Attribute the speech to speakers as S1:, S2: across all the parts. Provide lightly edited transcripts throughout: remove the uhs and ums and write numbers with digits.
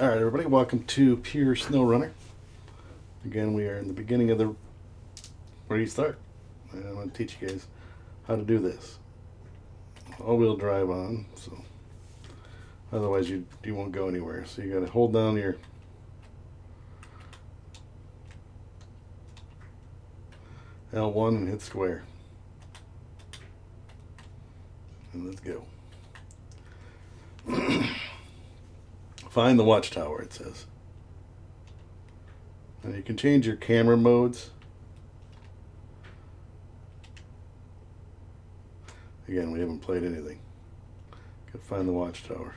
S1: All right, everybody, welcome to Pure SnowRunner. Again, we are in the beginning of the. Where do you start? I'm going to teach you guys how to do this. All-wheel drive on, so otherwise you won't go anywhere. So you got to hold down your L1 and hit square. And let's go. Find the watchtower, it says. And you can change your camera modes. Again, we haven't played anything. Gotta find the watchtower.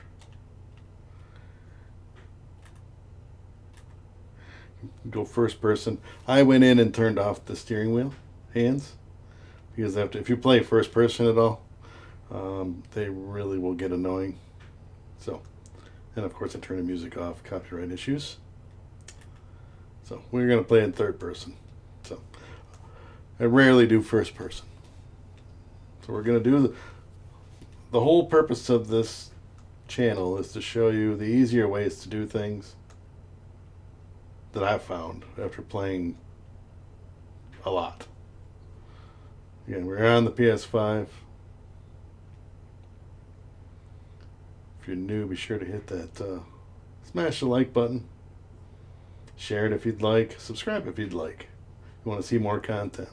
S1: Go first person. I went in and turned off the steering wheel hands because if you play first person at all, they really will get annoying. So, and of course I turn the music off, copyright issues. So we're going to play in third person. So I rarely do first person. So we're going to do the whole purpose of this channel is to show you the easier ways to do things that I've found after playing a lot. Again, we're on the PS5. If you're new, be sure to hit that smash the like button. Share it if you'd like. Subscribe if you'd like. You want to see more content.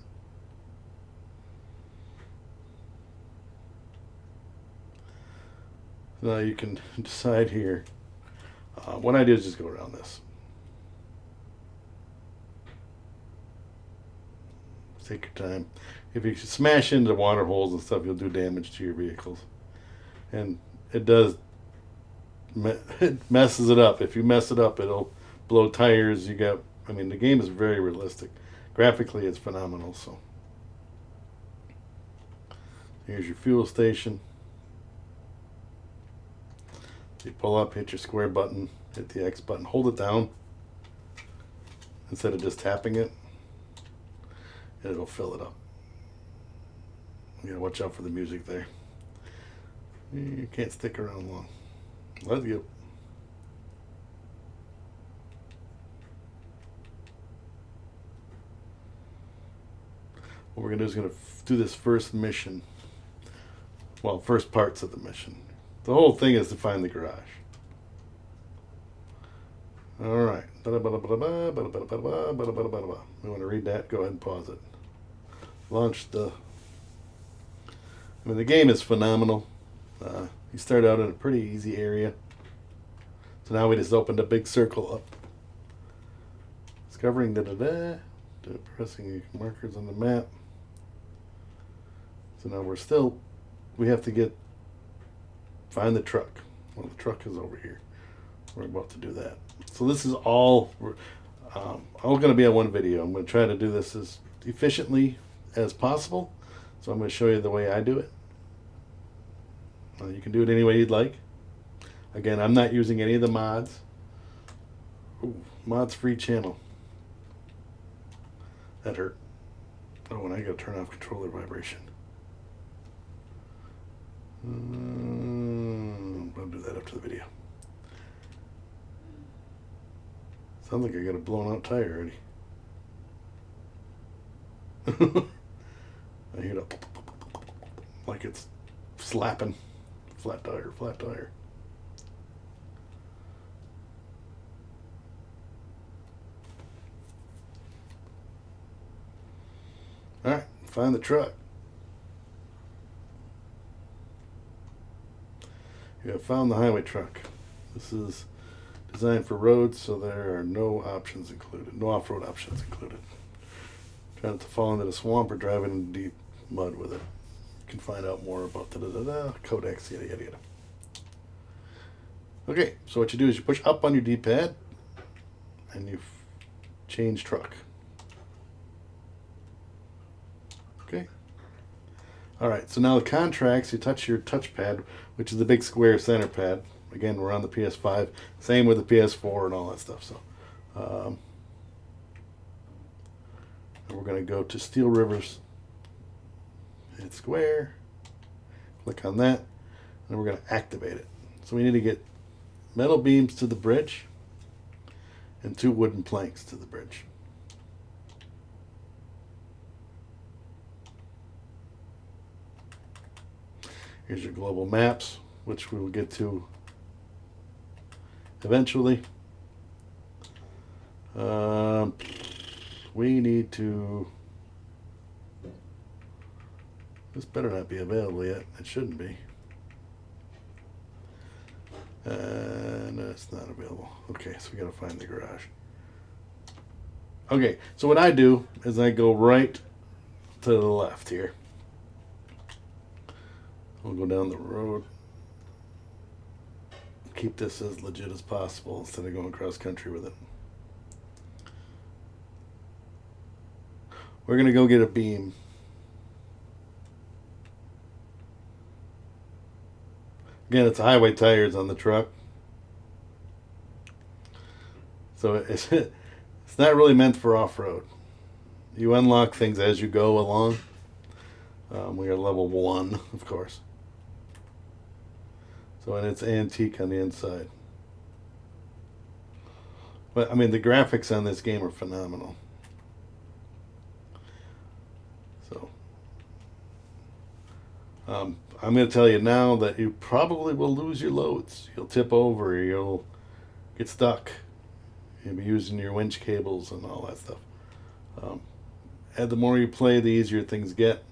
S1: Now you can decide here. What I do is just go around this. Take your time. If you smash into water holes and stuff, you'll do damage to your vehicles. And it does, it messes it up. If you mess it up, it'll blow tires. The game is very realistic. Graphically, it's phenomenal. So here's your fuel station. You pull up, hit your square button, hit the X button, hold it down instead of just tapping it, and it'll fill it up. You gotta watch out for the music there. You can't stick around long. Let's go. What we're gonna do is do this first mission. Well, first parts of the mission. The whole thing is to find the garage. All right. We want to read that. Go ahead and pause it. Launch the. The game is phenomenal. You start out in a pretty easy area. So now we just opened a big circle up. Discovering pressing markers on the map. So now we have to find the truck. Well, the truck is over here. We're about to do that. So this is all going to be on one video. I'm going to try to do this as efficiently as possible. So I'm going to show you the way I do it. You can do it any way you'd like. Again, I'm not using any of the mods. Ooh, mods free channel. That hurt. Oh, and I got to turn off controller vibration. I'll do that after the video. Sounds like I got a blown out tire already. I hear it like it's slapping. Flat tire, flat tire. All right, find the truck. You have found the highway truck. This is designed for roads, so there are no options included. No off-road options included. Try not to fall into the swamp or driving in deep mud with it. You can find out more about the codex, yada yada yada. Okay, so what you do is you push up on your D-pad and you change truck. Okay. All right, so now the contracts, you touch your touchpad, which is the big square center pad. Again, we're on the PS5. Same with the PS4 and all that stuff. So we're going to go to Steel Rivers. Hit square. Click on that. And we're going to activate it. So we need to get metal beams to the bridge. and 2 wooden planks to the bridge. Here's your global maps, which we will get to eventually. We need to... This better not be available yet. It shouldn't be. No, it's not available. Okay, so we gotta find the garage. Okay, so what I do is I go right to the left here. We'll go down the road. Keep this as legit as possible instead of going cross country with it. We're gonna go get a beam. Again, it's highway tires on the truck. So it's not really meant for off-road. You unlock things as you go along. We are level 1, of course. So, and it's antique on the inside. But, I mean, the graphics on this game are phenomenal. So, I'm going to tell you now that you probably will lose your loads. You'll tip over, you'll get stuck. You'll be using your winch cables and all that stuff. And the more you play, the easier things get.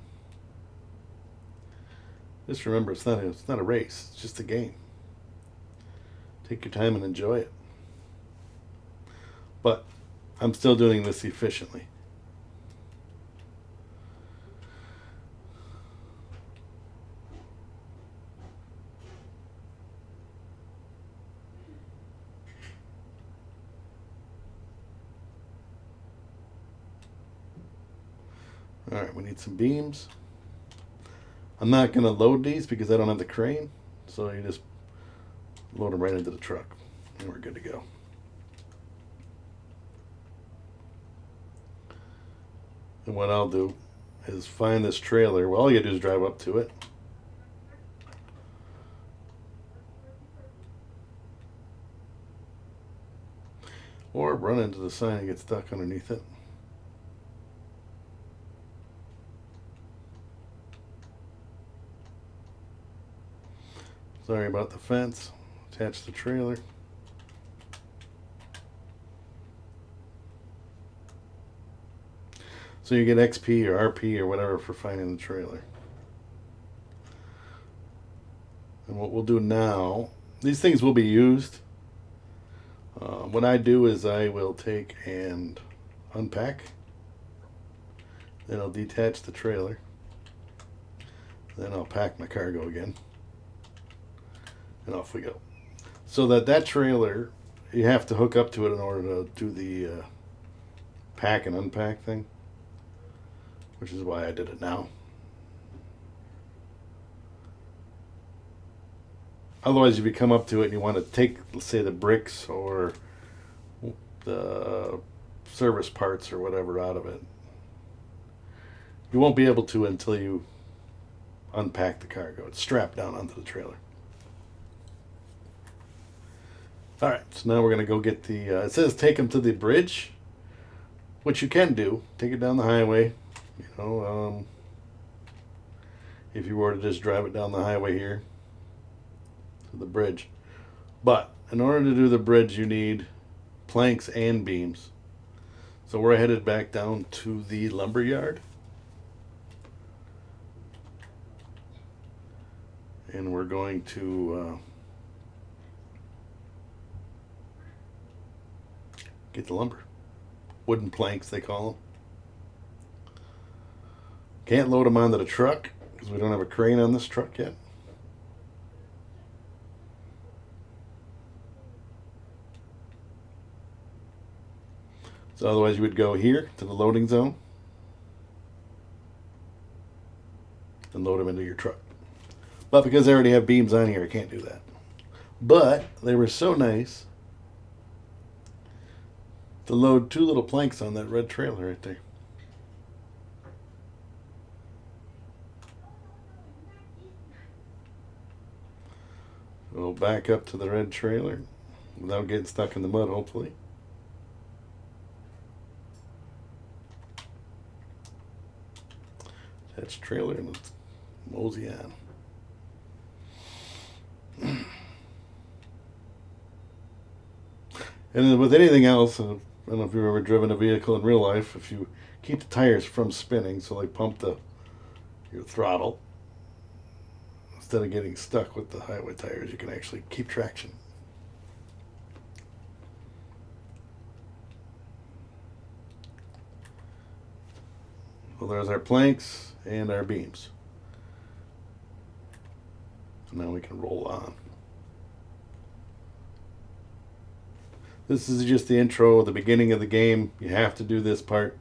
S1: Just remember, it's not a race. It's just a game. Take your time and enjoy it. But I'm still doing this efficiently. All right, we need some beams. I'm not going to load these because I don't have the crane, so you just load them right into the truck, and we're good to go. And what I'll do is find this trailer. Well, all you do is drive up to it. Or run into the sign and get stuck underneath it. Sorry about the fence. Attach the trailer. So you get XP or RP or whatever for finding the trailer. And what we'll do now, these things will be used. What I do is I will take and unpack. Then I'll detach the trailer. Then I'll pack my cargo again. And off we go. So that trailer, you have to hook up to it in order to do the pack and unpack thing, which is why I did it now. Otherwise, if you come up to it and you want to take, let's say, the bricks or the service parts or whatever out of it, you won't be able to until you unpack the cargo. It's strapped down onto the trailer. All right, so now we're going to go get the, it says take them to the bridge, which you can do. Take it down the highway, you know, if you were to just drive it down the highway here to the bridge. But in order to do the bridge, you need planks and beams. So we're headed back down to the lumber yard. And we're going to get the lumber. Wooden planks, they call them. Can't load them onto the truck because we don't have a crane on this truck yet. So otherwise you would go here to the loading zone and load them into your truck. But because I already have beams on here, I can't do that. But they were so nice to load 2 little planks on that red trailer right there. We'll back up to the red trailer without getting stuck in the mud, hopefully. That's trailer and let's mosey on. And with anything else, I don't know if you've ever driven a vehicle in real life, if you keep the tires from spinning, so like pump your throttle, instead of getting stuck with the highway tires, you can actually keep traction. Well, there's our planks and our beams. So now we can roll on. This is just the intro, the beginning of the game. You have to do this part.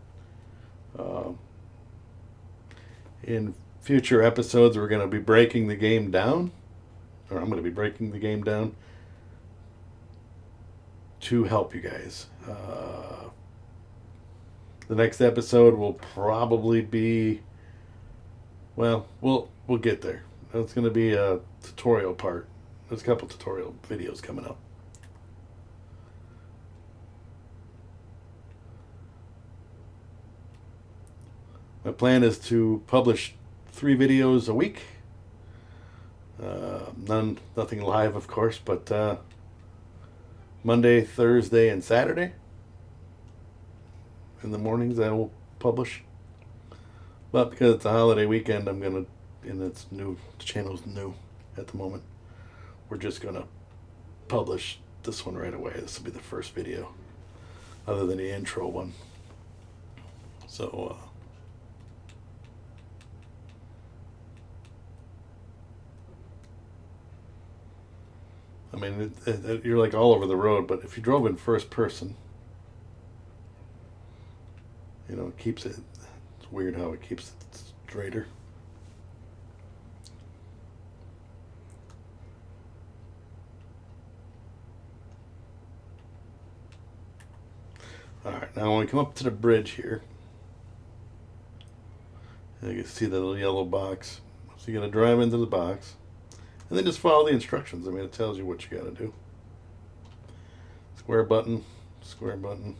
S1: In future episodes, we're going to be breaking the game down, or I'm going to be breaking the game down to help you guys. The next episode will probably be, well, we'll get there. It's going to be a tutorial part. There's a couple tutorial videos coming up. My plan is to publish 3 videos a week. Nothing live, of course, but Monday, Thursday, and Saturday. In the mornings, I will publish. But because it's a holiday weekend, and it's new. The channel's new at the moment. We're just gonna publish this one right away. This will be the first video, other than the intro one. So. I mean, you're like all over the road, but if you drove in first person, it keeps it. It's weird how it keeps it straighter. All right, now when we come up to the bridge here, you can see the little yellow box. So you got to drive into the box. And then just follow the instructions. I mean, it tells you what you got to do. Square button, square button.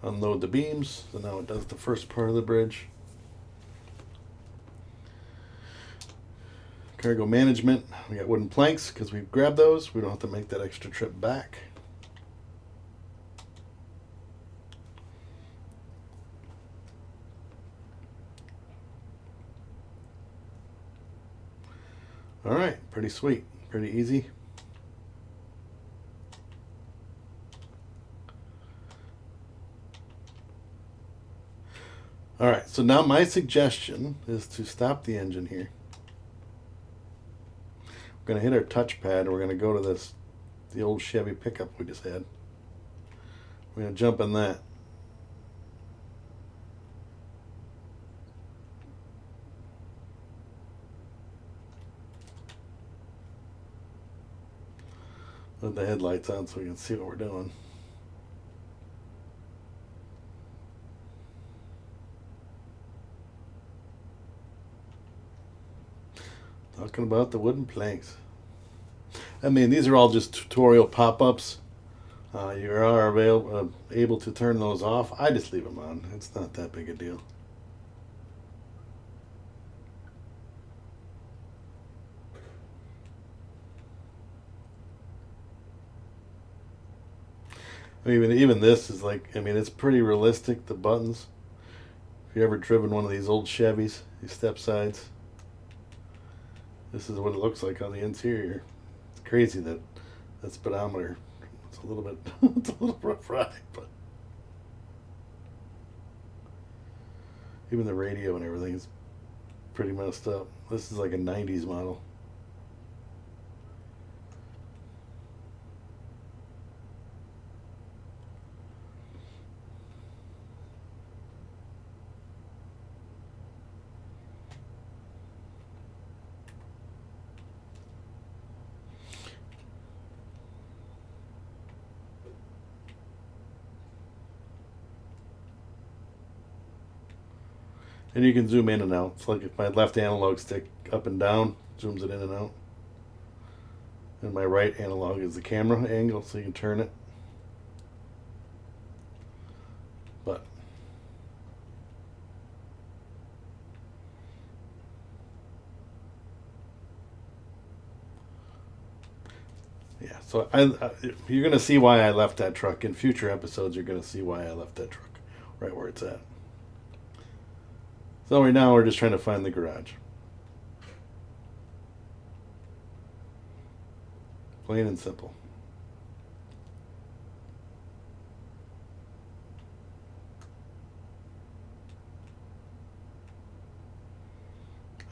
S1: Unload the beams. So now it does the first part of the bridge. Cargo management. We got wooden planks because we grabbed those. We don't have to make that extra trip back. All right, pretty sweet, pretty easy. All right, so now my suggestion is to stop the engine here. We're going to hit our touchpad and we're going to go to the old Chevy pickup we just had. We're going to jump in that. Put the headlights on so we can see what we're doing. Talking about the wooden planks. I mean, these are all just tutorial pop-ups. You are able to turn those off. I just leave them on. It's not that big a deal. Even this is like, I mean, it's pretty realistic, the buttons. If you ever driven one of these old Chevys, these step sides, this is what it looks like on the interior. It's crazy that speedometer, it's a little bit, it's a little rough ride, but even the radio and everything is pretty messed up. This is like a 90s model. And you can zoom in and out. It's like if my left analog stick up and down zooms it in and out. And my right analog is the camera angle, so you can turn it. But Yeah, so you're going to see why I left that truck. In future episodes, you're going to see why I left that truck right where it's at. So right now, we're just trying to find the garage. Plain and simple.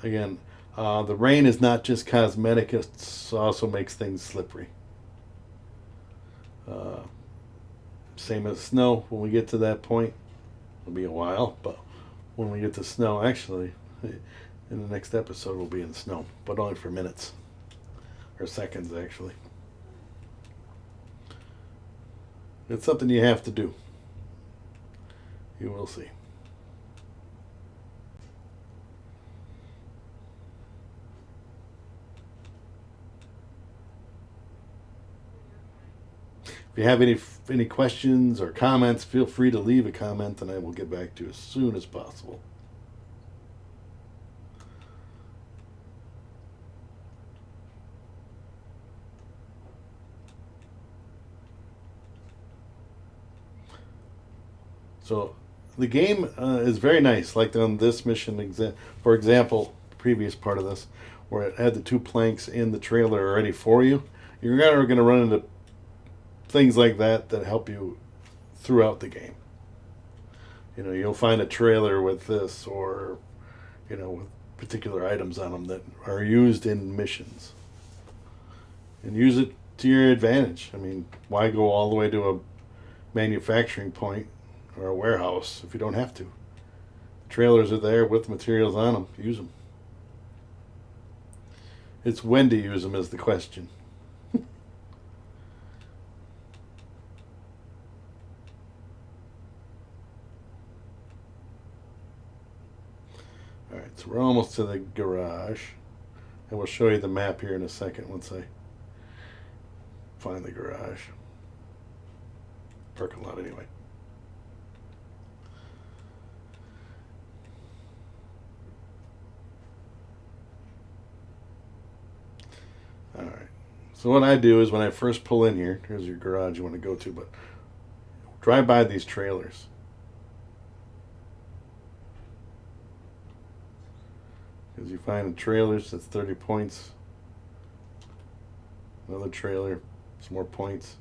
S1: Again, the rain is not just cosmetic, it also makes things slippery. Same as snow. When we get to that point, it'll be a while, but when we get to snow, actually, in the next episode, we'll be in snow, but only for minutes or seconds, actually. It's something you have to do. You will see. If you have any questions or comments, feel free to leave a comment and I will get back to you as soon as possible. So the game is very nice, like on this mission, for example, previous part of this, where it had the 2 planks in the trailer already for you. You're never going to run into things like that help you throughout the game. You know, you'll find a trailer with this, or, you know, with particular items on them that are used in missions. And use it to your advantage. I mean, why go all the way to a manufacturing point or a warehouse if you don't have to? Trailers are there with materials on them. Use them. It's when to use them is the question. Alright, so we're almost to the garage. And we'll show you the map here in a second once I find the garage. Parking lot, anyway. Alright, so what I do is when I first pull in here, here's your garage you want to go to, but drive by these trailers. Because you find the trailers, that's 30 points. Another trailer, some more points.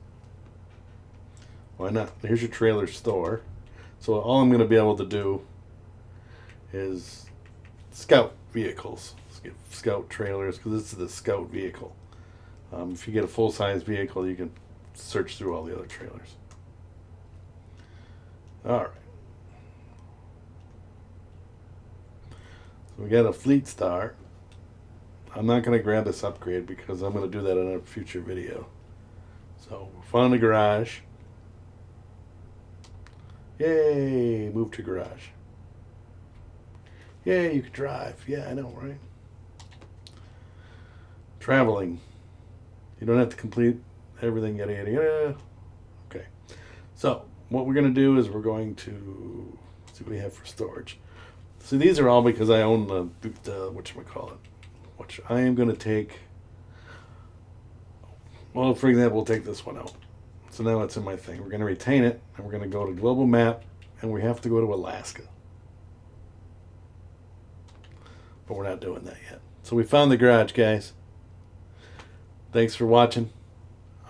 S1: Why not? Here's your trailer store. So all I'm going to be able to do is scout vehicles. Let's get scout trailers, because this is the scout vehicle. If you get a full-size vehicle, you can search through all the other trailers. All right. So we got a fleet star. I'm not going to grab this upgrade because I'm going to do that in a future video. So we found the garage. Yay, move to garage. Yay, you can drive. Yeah, I know, right? Traveling. You don't have to complete everything, yada, yada, yada. Okay. So what we're going to do is we're going to see what we have for storage. So these are all because I own the whatchamacallit, which I am going to take. Well, for example, we'll take this one out. So now it's in my thing. We're going to retain it, and we're going to go to global map, and we have to go to Alaska. But we're not doing that yet. So we found the garage, guys. Thanks for watching.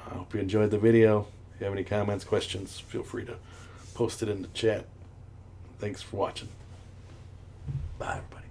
S1: I hope you enjoyed the video. If you have any comments, questions, feel free to post it in the chat. Thanks for watching. Bye, everybody.